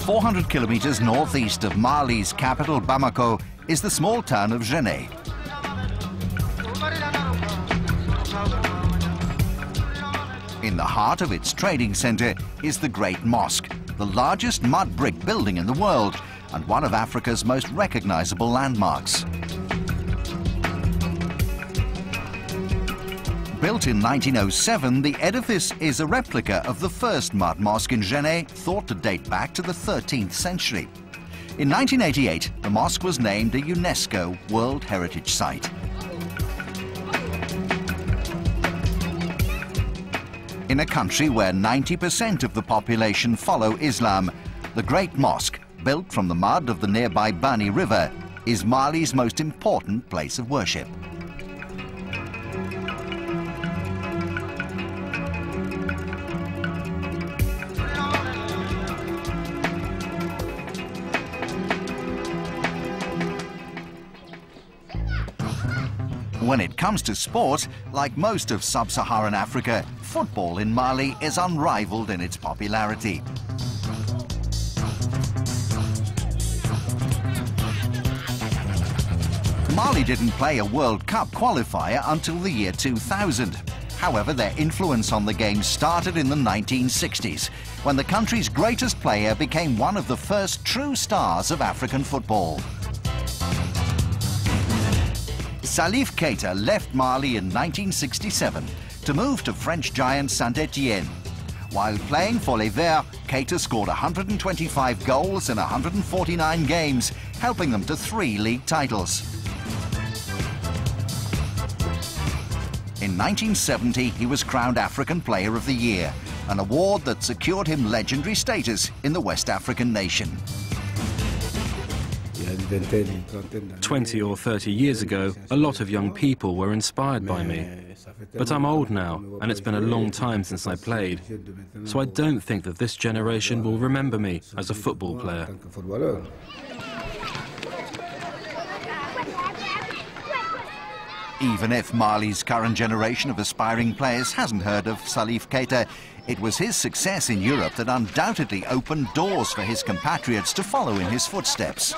400 kilometers northeast of Mali's capital, Bamako, is the small town of Djenné. In the heart of its trading center is the Great Mosque, the largest mud brick building in the world and one of Africa's most recognizable landmarks. Built in 1907, the edifice is a replica of the first mud mosque in Djenné, thought to date back to the 13th century. In 1988, the mosque was named a UNESCO World Heritage Site. In a country where 90% of the population follow Islam, the Great Mosque, built from the mud of the nearby Bani River, is Mali's most important place of worship. When it comes to sport, like most of sub-Saharan Africa, football in Mali is unrivaled in its popularity. Mali didn't play a World Cup qualifier until the year 2000. However, their influence on the game started in the 1960s, when the country's greatest player became one of the first true stars of African football. Salif Keita left Mali in 1967 to move to French giant Saint-Étienne. While playing for Les Verts, Keita scored 125 goals in 149 games, helping them to 3 league titles. In 1970, he was crowned African Player of the Year, an award that secured him legendary status in the West African nation. 20 or 30 years ago, a lot of young people were inspired by me. But I'm old now, and it's been a long time since I played. So I don't think that this generation will remember me as a football player. Even if Mali's current generation of aspiring players hasn't heard of Salif Keita, it was his success in Europe that undoubtedly opened doors for his compatriots to follow in his footsteps.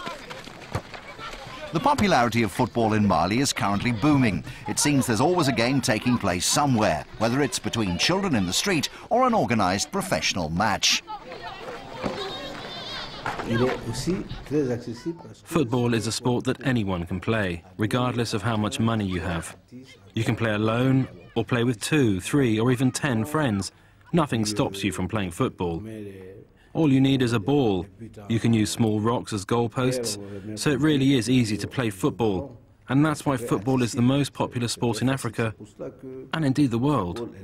The popularity of football in Mali is currently booming. It seems there's always a game taking place somewhere, whether it's between children in the street or an organized professional match. Football is a sport that anyone can play, regardless of how much money you have. You can play alone, or play with 2, 3, or even 10 friends. Nothing stops you from playing football. All you need is a ball. You can use small rocks as goalposts, so it really is easy to play football. And that's why football is the most popular sport in Africa, and indeed the world.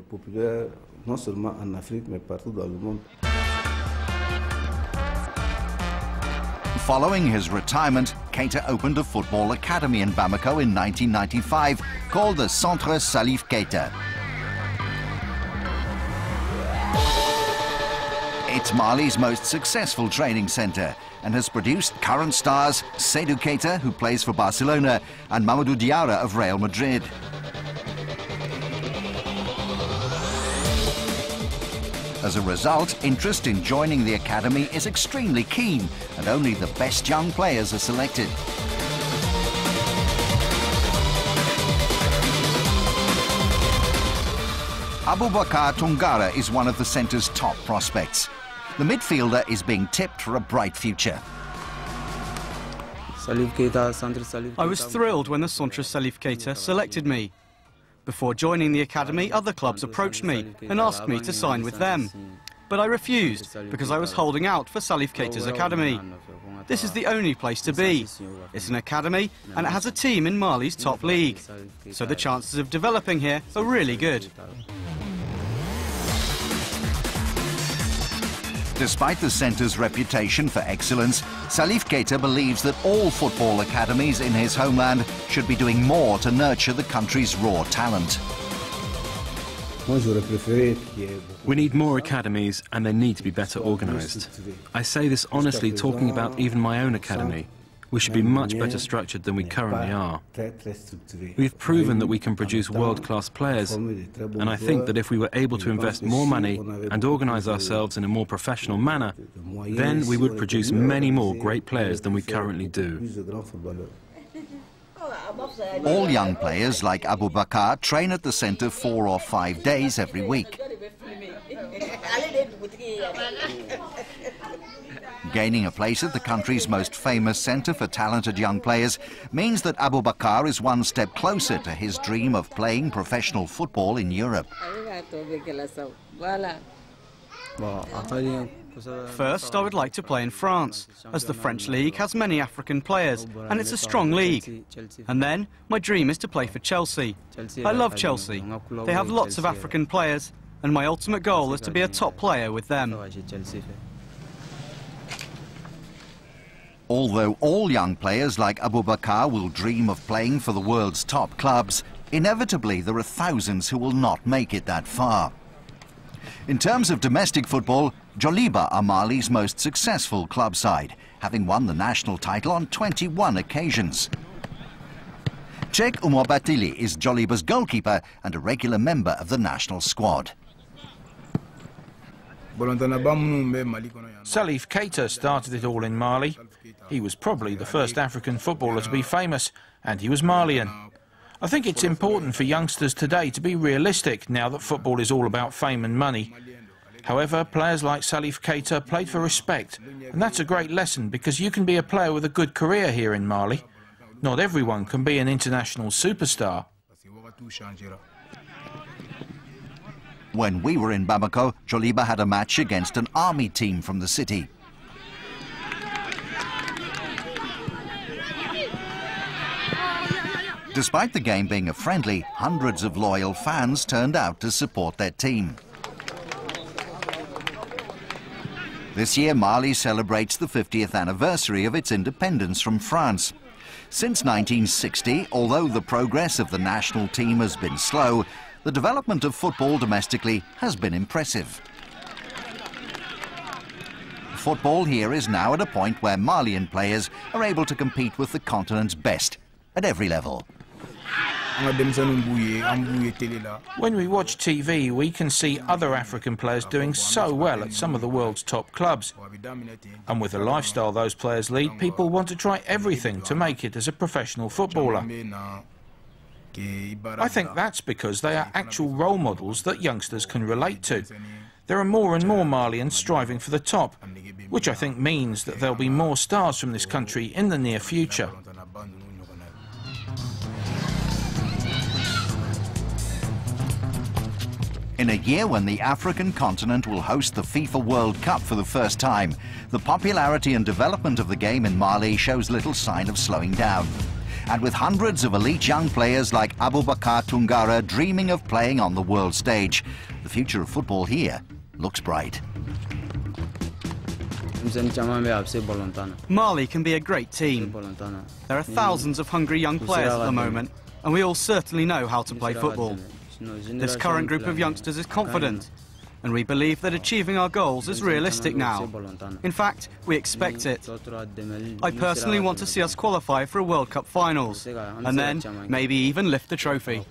Following his retirement, Keita opened a football academy in Bamako in 1995 called the Centre Salif Keita. It's Mali's most successful training center and has produced current stars Seydou Keita, who plays for Barcelona, and Mamadou Diarra of Real Madrid. As a result, interest in joining the academy is extremely keen, and only the best young players are selected. ABOUBACAR Toungara is one of the centre's top prospects. The midfielder is being tipped for a bright future. I was thrilled when the Centre Salif Keita selected me. Before joining the academy, other clubs approached me and asked me to sign with them. But I refused because I was holding out for Salif Keita's academy. This is the only place to be. It's an academy and it has a team in Mali's top league. So the chances of developing here are really good. Despite the centre's reputation for excellence, Salif Keita believes that all football academies in his homeland should be doing more to nurture the country's raw talent. We need more academies, and they need to be better organised. I say this honestly, talking about even my own academy. We should be much better structured than we currently are. We've proven that we can produce world-class players, and I think that if we were able to invest more money and organise ourselves in a more professional manner, then we would produce many more great players than we currently do. All young players like ABOUBACAR train at the centre 4 or 5 days every week. Gaining a place at the country's most famous centre for talented young players means that ABOUBACAR is one step closer to his dream of playing professional football in Europe. First, I would like to play in France, as the French league has many African players, and it's a strong league. And then, my dream is to play for Chelsea. I love Chelsea. They have lots of African players, and my ultimate goal is to be a top player with them. Although all young players like ABOUBACAR will dream of playing for the world's top clubs, inevitably there are thousands who will not make it that far. In terms of domestic football, Joliba are Mali's most successful club side, having won the national title on 21 occasions. Cheikh Oumar Batili is Joliba's goalkeeper and a regular member of the national squad. Salif Keita started it all in Mali. He was probably the first African footballer to be famous, and he was Malian. I think it's important for youngsters today to be realistic now that football is all about fame and money. However, players like Salif Keita played for respect, and that's a great lesson because you can be a player with a good career here in Mali. Not everyone can be an international superstar. When we were in Bamako, Joliba had a match against an army team from the city. Despite the game being a friendly, hundreds of loyal fans turned out to support their team. This year, Mali celebrates the 50th anniversary of its independence from France. Since 1960, although the progress of the national team has been slow, the development of football domestically has been impressive. Football here is now at a point where Malian players are able to compete with the continent's best at every level. When we watch TV, we can see other African players doing so well at some of the world's top clubs. And with the lifestyle those players lead, people want to try everything to make it as a professional footballer. I think that's because they are actual role models that youngsters can relate to. There are more and more Malians striving for the top, which I think means that there'll be more stars from this country in the near future. In a year when the African continent will host the FIFA World Cup for the first time, the popularity and development of the game in Mali shows little sign of slowing down. And with hundreds of elite young players like ABOUBACAR TOUNGARA dreaming of playing on the world stage, the future of football here looks bright. Mali can be a great team. There are thousands of hungry young players at the moment, and we all certainly know how to play football. This current group of youngsters is confident, and we believe that achieving our goals is realistic now. In fact, we expect it. I personally want to see us qualify for a World Cup finals, and then maybe even lift the trophy.